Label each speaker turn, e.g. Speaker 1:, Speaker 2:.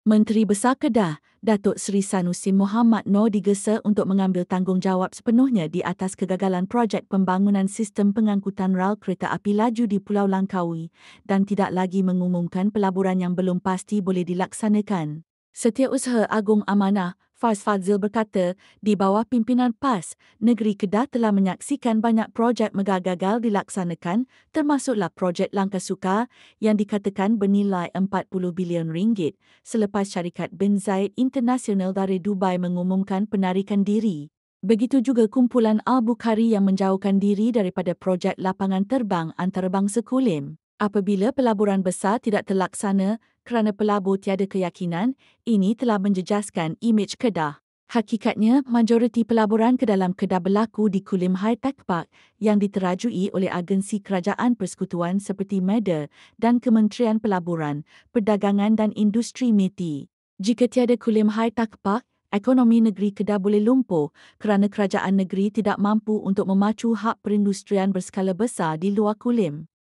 Speaker 1: Menteri Besar Kedah, Datuk Seri Sanusi Mohamad Noor digesa untuk mengambil tanggungjawab sepenuhnya di atas kegagalan projek pembangunan sistem pengangkutan rel kereta api laju di Pulau Langkawi dan tidak lagi mengumumkan pelaburan yang belum pasti boleh dilaksanakan. Setiausaha Agung Amanah, Faz Fadzil berkata, di bawah pimpinan PAS, negeri Kedah telah menyaksikan banyak projek megah gagal dilaksanakan, termasuklah projek Langkah Suka yang dikatakan bernilai 40 bilion ringgit selepas syarikat Bin Zayed International dari Dubai mengumumkan penarikan diri. Begitu juga kumpulan Al-Bukhari yang menjauhkan diri daripada projek lapangan terbang antarabangsa Kulim. Apabila pelaburan besar tidak terlaksana kerana pelabur tiada keyakinan, ini telah menjejaskan imej Kedah. Hakikatnya, majoriti pelaburan ke dalam Kedah berlaku di Kulim High Tech Park yang diterajui oleh agensi kerajaan persekutuan seperti MEDA dan Kementerian Pelaburan, Perdagangan dan Industri MITI. Jika tiada Kulim High Tech Park, ekonomi negeri Kedah boleh lumpuh kerana kerajaan negeri tidak mampu untuk memacu hak perindustrian berskala besar di luar Kulim.